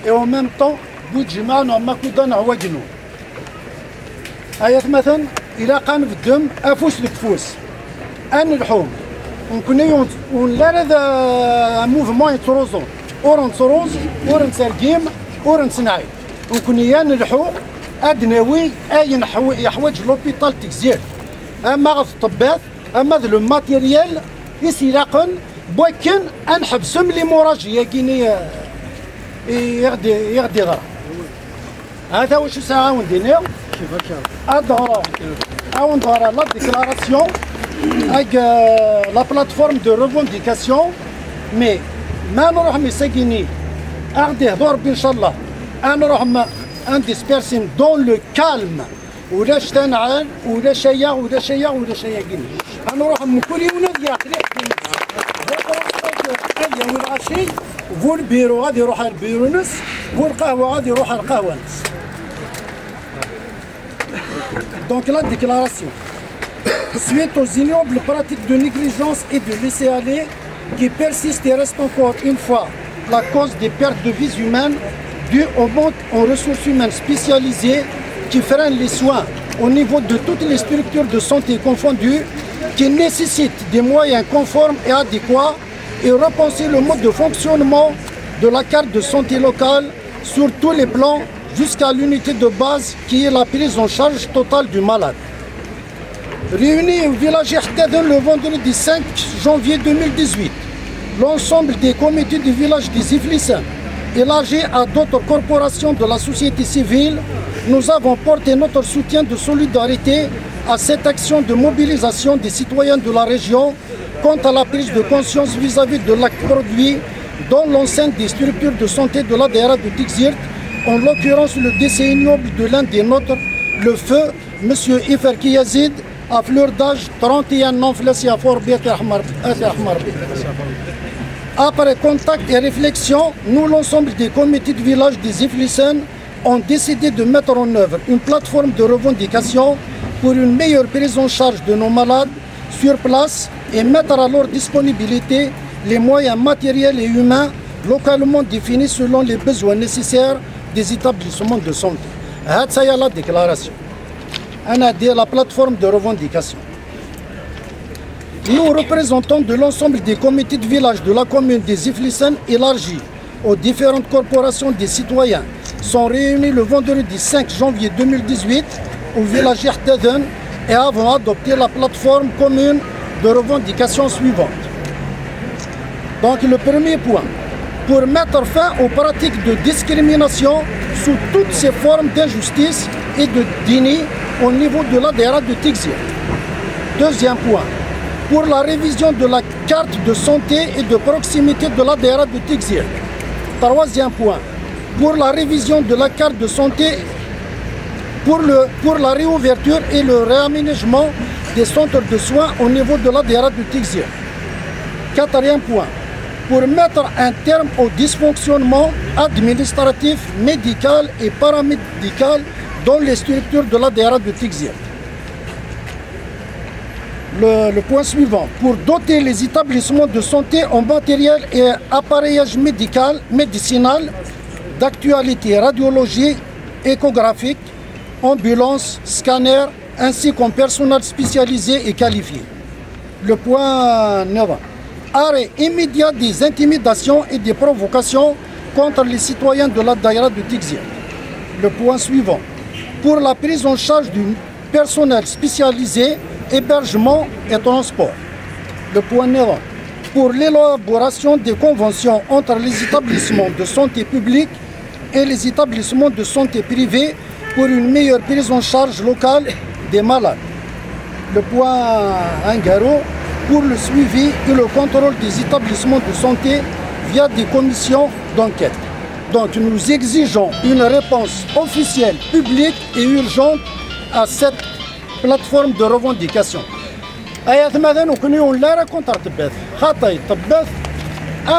et en même temps بوجمعنا ماكودان عواجنو آيات مثلا إلا كان في الدم أفوس لكفوس أن الحوم ونكون ونلا هذا موفمون يتروزون أورن تروز أورن سرقيم أورن صناعي ونكون يان الحوم أدناوي أي يحوج لوبيتال تكزير أما غف الطبات أما ذو الماتيريال يسيلاقن بوكن أنحبسم لي موراجيا كيني يغدي ضرر هذا واش ساعة وندينيو أظهر أو نظهر لا ديكلاراسيون avec la plateforme de revendication mais ما نروح مساكيني أغدي هضور إن شاء الله أنا نروح اندسبيرسين دون لو كالم ولا شتنعان ولا شيا ولا شيا ولا شيا كيني أنا نروح من كل يوم نضيع أي والعشي فو البيرو غادي يروح البيرو نص فو القهوة غادي يروح القهوة نص. Donc la déclaration, suite aux ignobles pratiques de négligence et de laisser-aller qui persistent et restent encore une fois la cause des pertes de vies humaines dues au manque en ressources humaines spécialisées qui freinent les soins au niveau de toutes les structures de santé confondues, qui nécessitent des moyens conformes et adéquats et repenser le mode de fonctionnement de la carte de santé locale sur tous les plans jusqu'à l'unité de base qui est la prise en charge totale du malade. Réunis au village Ertaden le vendredi 5 janvier 2018, l'ensemble des comités du village des Iflissens, élargi à d'autres corporations de la société civile, nous avons porté notre soutien de solidarité à cette action de mobilisation des citoyens de la région quant à la prise de conscience vis-à-vis de l'acte produit dans l'enceinte des structures de santé de l'ADRA de Tixir, en l'occurrence le décès ignoble de l'un des nôtres, le feu, M. Iferki Yazid, à fleur d'âge, 31 ans, Après contact et réflexion, nous, l'ensemble des comités de village des Iflissens, ont décidé de mettre en œuvre une plateforme de revendication pour une meilleure prise en charge de nos malades sur place et mettre à leur disponibilité les moyens matériels et humains localement définis selon les besoins nécessaires des établissements de santé. C'est la déclaration. On a dit la plateforme de revendication. Nous, représentants de l'ensemble des comités de village de la commune des Iflissens élargis aux différentes corporations des citoyens, sont réunis le vendredi 5 janvier 2018 au village Ertaden et avons adopté la plateforme commune de revendication suivante. Donc le premier point, pour mettre fin aux pratiques de discrimination sous toutes ces formes d'injustice et de déni au niveau de l'ADRA de Tixir. Deuxième point, pour la révision de la carte de santé et de proximité de l'ADRA de Tixir. Troisième point, pour la révision de la carte de santé, pour la réouverture et le réaménagement des centres de soins au niveau de l'ADRA de Tixir. Quatrième point, pour mettre un terme au dysfonctionnement administratif, médical et paramédical dans les structures de l'ADRA de Tixir. Le point suivant, pour doter les établissements de santé en matériel et appareillage médicinal d'actualité radiologie, échographique, ambulance, scanner, ainsi qu'en personnel spécialisé et qualifié. Le point 9. Arrêt immédiat des intimidations et des provocations contre les citoyens de la Daïra de Tixir. Le point suivant. Pour la prise en charge du personnel spécialisé, hébergement et transport. Le point 9. Pour l'élaboration des conventions entre les établissements de santé publics et les établissements de santé privés pour une meilleure prise en charge locale des malades. Le point 1. Pour le suivi et le contrôle des établissements de santé via des commissions d'enquête. Donc nous exigeons une réponse officielle, publique et urgente à cette plateforme de revendication. أيات ماذا نكوني ولا راه كونتر تباث خاطي تباث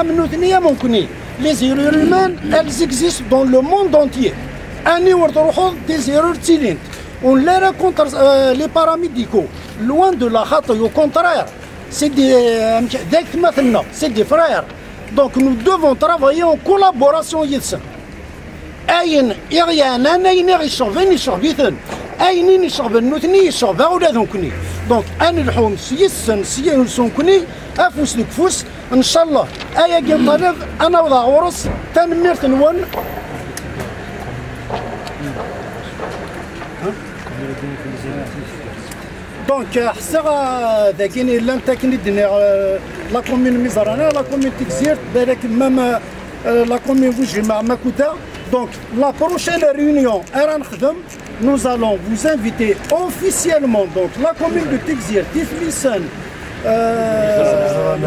آمنوا ثنيا ممكنين les erreurs humaines elles existent dans le monde entier أني ورتروحوا des erreurs تيلين ولا راه كونتر les paramédicaux loin de la خاطي au contraire c'est des ذاك مثلنا c'est des frères donc nous devons travailler en collaboration يتسن أين إغيانا أين يشربن يشربيثن أين يشربن نوثني يشربها ولا ذنكني دونك أنا الحوم سيسن سيسن كني أفوس لكفوس إن شاء الله أيا جن طلب أنا وضع ورص تنميرت نون دونك حسا ذاكيني لان تاكني الدنيا لا كومين ميزرانا لا كومين تكزيرت بالك مام لا كومين وجه مع ماكوتا دونك لا بروشين ريونيون انا نخدم nous allons vous inviter officiellement donc la commune de Texir, Tiflisan,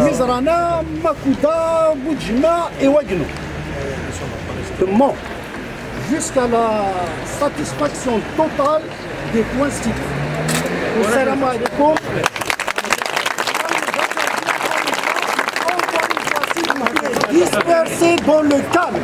Mizrana, Makuta, Boudjima et Wagnou. Jusqu'à la satisfaction totale des points cités. Salam alaikum. Dispersés dans le calme.